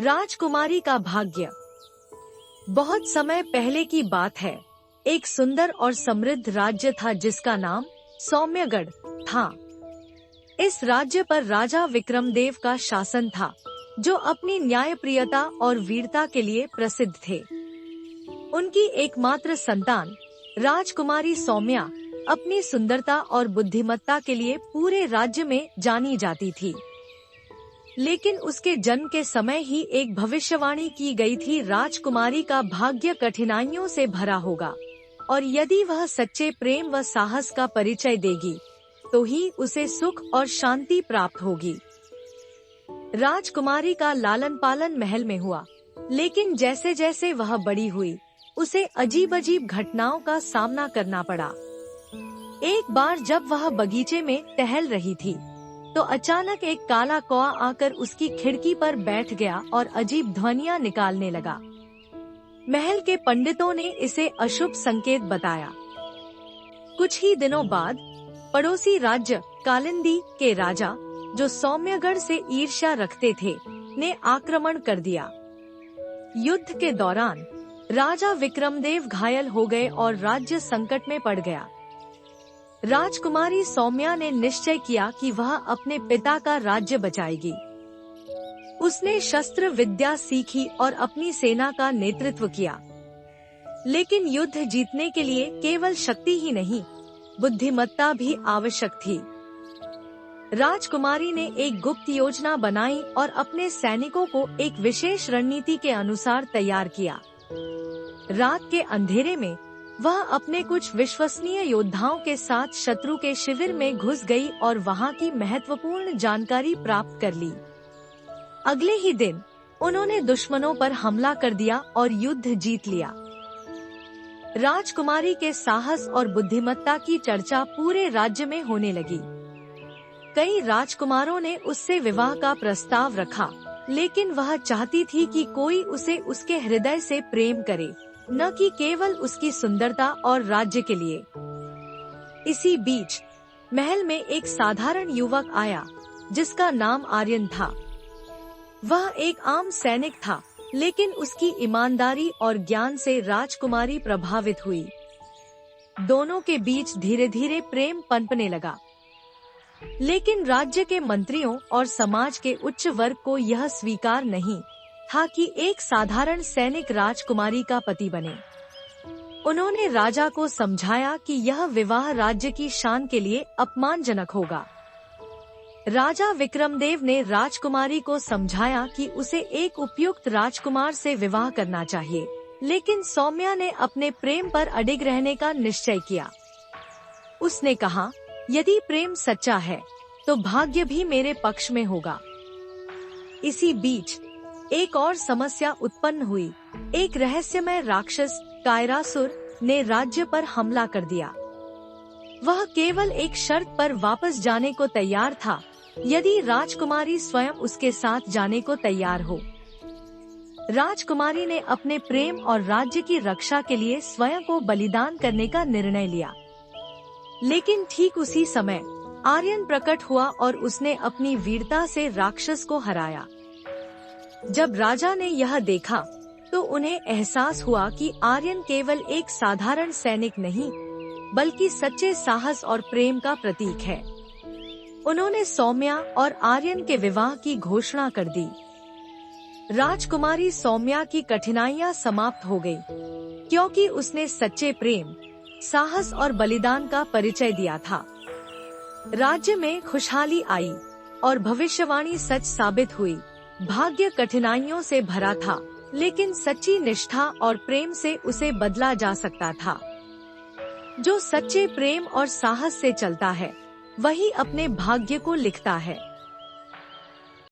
राजकुमारी का भाग्य। बहुत समय पहले की बात है। एक सुंदर और समृद्ध राज्य था जिसका नाम सौम्यगढ़ था। इस राज्य पर राजा विक्रमदेव का शासन था, जो अपनी न्यायप्रियता और वीरता के लिए प्रसिद्ध थे। उनकी एकमात्र संतान राजकुमारी सौम्या अपनी सुंदरता और बुद्धिमत्ता के लिए पूरे राज्य में जानी जाती थी। लेकिन उसके जन्म के समय ही एक भविष्यवाणी की गई थी, राजकुमारी का भाग्य कठिनाइयों से भरा होगा और यदि वह सच्चे प्रेम व साहस का परिचय देगी तो ही उसे सुख और शांति प्राप्त होगी। राजकुमारी का लालन पालन महल में हुआ, लेकिन जैसे जैसे वह बड़ी हुई उसे अजीब अजीब घटनाओं का सामना करना पड़ा। एक बार जब वह बगीचे में टहल रही थी तो अचानक एक काला कौआ आकर उसकी खिड़की पर बैठ गया और अजीब ध्वनियां निकालने लगा। महल के पंडितों ने इसे अशुभ संकेत बताया। कुछ ही दिनों बाद पड़ोसी राज्य कालिंदी के राजा, जो सौम्यगढ़ से ईर्ष्या रखते थे, ने आक्रमण कर दिया। युद्ध के दौरान राजा विक्रमदेव घायल हो गए और राज्य संकट में पड़ गया। राजकुमारी सौम्या ने निश्चय किया कि वह अपने पिता का राज्य बचाएगी। उसने शस्त्र विद्या सीखी और अपनी सेना का नेतृत्व किया। लेकिन युद्ध जीतने के लिए केवल शक्ति ही नहीं, बुद्धिमत्ता भी आवश्यक थी। राजकुमारी ने एक गुप्त योजना बनाई और अपने सैनिकों को एक विशेष रणनीति के अनुसार तैयार किया। रात के अंधेरे में वह अपने कुछ विश्वसनीय योद्धाओं के साथ शत्रु के शिविर में घुस गई और वहां की महत्वपूर्ण जानकारी प्राप्त कर ली। अगले ही दिन उन्होंने दुश्मनों पर हमला कर दिया और युद्ध जीत लिया। राजकुमारी के साहस और बुद्धिमत्ता की चर्चा पूरे राज्य में होने लगी। कई राजकुमारों ने उससे विवाह का प्रस्ताव रखा, लेकिन वह चाहती थी कि कोई उसे उसके हृदय से प्रेम करे, न कि केवल उसकी सुंदरता और राज्य के लिए। इसी बीच महल में एक साधारण युवक आया जिसका नाम आर्यन था। वह एक आम सैनिक था, लेकिन उसकी ईमानदारी और ज्ञान से राजकुमारी प्रभावित हुई। दोनों के बीच धीरे धीरे प्रेम पनपने लगा। लेकिन राज्य के मंत्रियों और समाज के उच्च वर्ग को यह स्वीकार नहीं था कि एक साधारण सैनिक राजकुमारी का पति बने। उन्होंने राजा को समझाया कि यह विवाह राज्य की शान के लिए अपमानजनक होगा। राजा विक्रमदेव ने राजकुमारी को समझाया कि उसे एक उपयुक्त राजकुमार से विवाह करना चाहिए, लेकिन सौम्या ने अपने प्रेम पर अडिग रहने का निश्चय किया। उसने कहा, यदि प्रेम सच्चा है तो भाग्य भी मेरे पक्ष में होगा। इसी बीच एक और समस्या उत्पन्न हुई। एक रहस्यमय राक्षस कायरासुर ने राज्य पर हमला कर दिया। वह केवल एक शर्त पर वापस जाने को तैयार था, यदि राजकुमारी स्वयं उसके साथ जाने को तैयार हो। राजकुमारी ने अपने प्रेम और राज्य की रक्षा के लिए स्वयं को बलिदान करने का निर्णय लिया। लेकिन ठीक उसी समय आर्यन प्रकट हुआ और उसने अपनी वीरता से राक्षस को हराया। जब राजा ने यह देखा तो उन्हें एहसास हुआ कि आर्यन केवल एक साधारण सैनिक नहीं, बल्कि सच्चे साहस और प्रेम का प्रतीक है। उन्होंने सौम्या और आर्यन के विवाह की घोषणा कर दी। राजकुमारी सौम्या की कठिनाइयां समाप्त हो गई, क्योंकि उसने सच्चे प्रेम, साहस और बलिदान का परिचय दिया था। राज्य में खुशहाली आई और भविष्यवाणी सच साबित हुई। भाग्य कठिनाइयों से भरा था, लेकिन सच्ची निष्ठा और प्रेम से उसे बदला जा सकता था। जो सच्चे प्रेम और साहस से चलता है, वही अपने भाग्य को लिखता है।